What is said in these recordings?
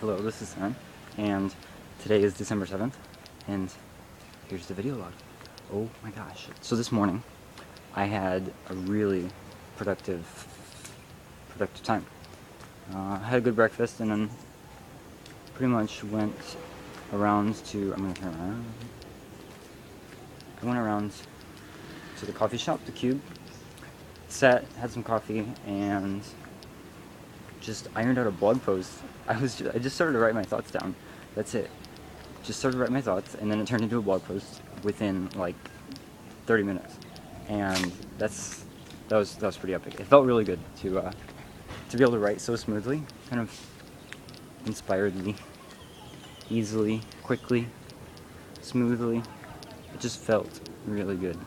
Hello, this is Tharyn, and today is December 7th, and here's the video log. Oh my gosh. So this morning, I had a really productive time. I had a good breakfast, and then pretty much went around to, I went around to the coffee shop, the Cube, sat, had some coffee, and just ironed out a blog post. I just started to write my thoughts down. That's it. Just started to write my thoughts, and then it turned into a blog post within like 30 minutes. And that was pretty epic. It felt really good to be able to write so smoothly. Kind of inspired me easily, quickly, smoothly. It just felt really good.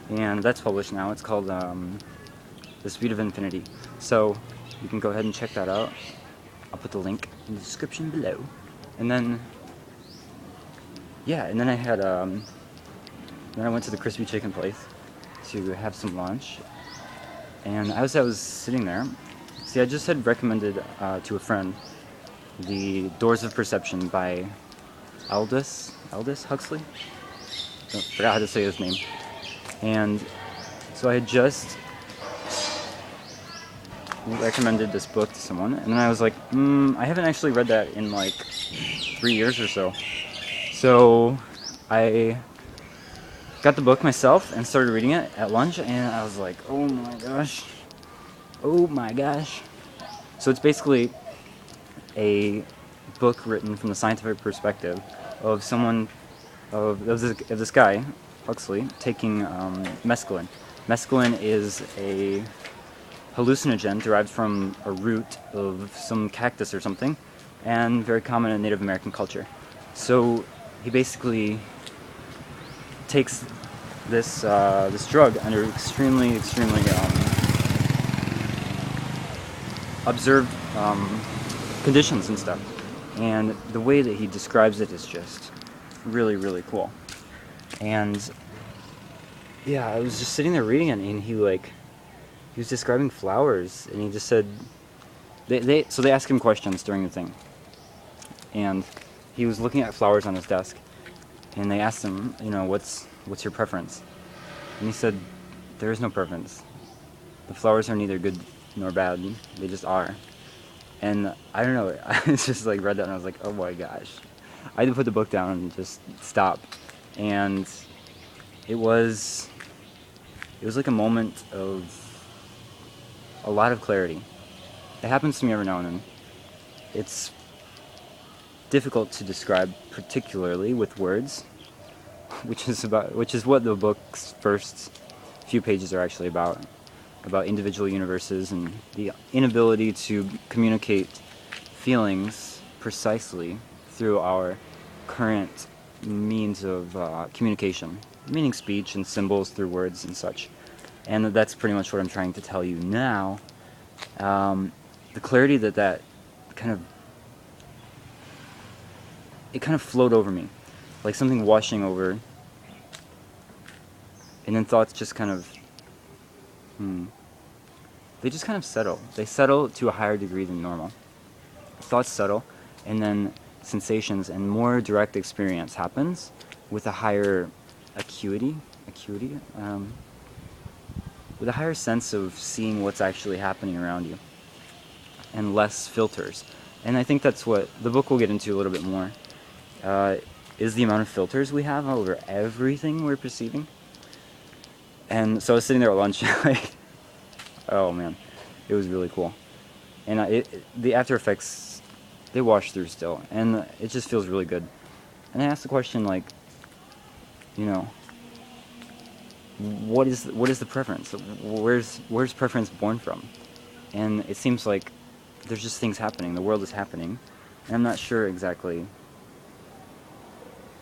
And that's published now. It's called The Speed of Infinity. So you can go ahead and check that out. I'll put the link in the description below. And then, yeah, and then I had, then I went to the crispy chicken place to have some lunch. And as I was sitting there, see, I just had recommended to a friend The Doors of Perception by Aldous Huxley? I forgot how to say his name. And so I had just recommended this book to someone, and then I was like, I haven't actually read that in like 3 years or so. So I got the book myself and started reading it at lunch, and I was like, oh my gosh. So it's basically a book written from the scientific perspective of this guy, Huxley, taking mescaline. Mescaline is a hallucinogen derived from a root of some cactus or something, and very common in Native American culture. So he basically takes this drug under extremely observed conditions and stuff. And the way that he describes it is just really cool. And yeah, I was just sitting there reading it, and he was describing flowers, and he just said, so they asked him questions during the thing, and he was looking at flowers on his desk, and they asked him, what's your preference? And he said, there is no preference. The flowers are neither good nor bad, they just are. And I don't know, I just read that, and I was like, oh my gosh. I had to put the book down and just stop. And it was like a moment of a lot of clarity. It happens to me every now and then. It's difficult to describe, particularly with words, which is what the book's first few pages are actually about individual universes and the inability to communicate feelings precisely through our current means of communication, meaning speech and symbols through words and such. And that's pretty much what I'm trying to tell you now. The clarity that kind of flowed over me, like something washing over, and then thoughts just kind of, they just kind of settle. They settle to a higher degree than normal. Thoughts settle, and then sensations and more direct experience happens with a higher acuity, with a higher sense of seeing what's actually happening around you, and less filters. And I think that's what the book will get into a little bit more, is the amount of filters we have over everything we're perceiving. And so I was sitting there at lunch, oh man, it was really cool. And the after effects, they wash through still, and it just feels really good. And I asked the question, what is the preference? Where's preference born from? And it seems like there's just things happening. The world is happening, and I'm not sure exactly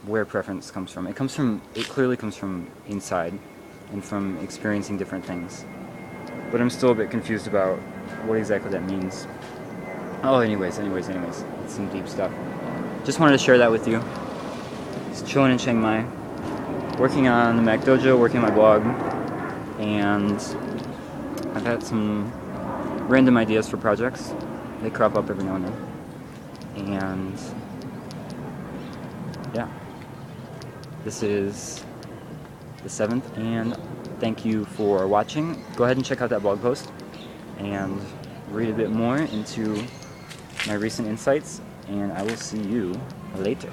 where preference comes from. It clearly comes from inside, and from experiencing different things. But I'm still a bit confused about what exactly that means. Oh, anyways, it's some deep stuff. Just wanted to share that with you. Just chilling in Chiang Mai, working on the Mac Dojo, working on my blog, and I've had some random ideas for projects. They crop up every now and then. And yeah, this is the 7th, and thank you for watching. Go ahead and check out that blog post and read a bit more into my recent insights, and I will see you later.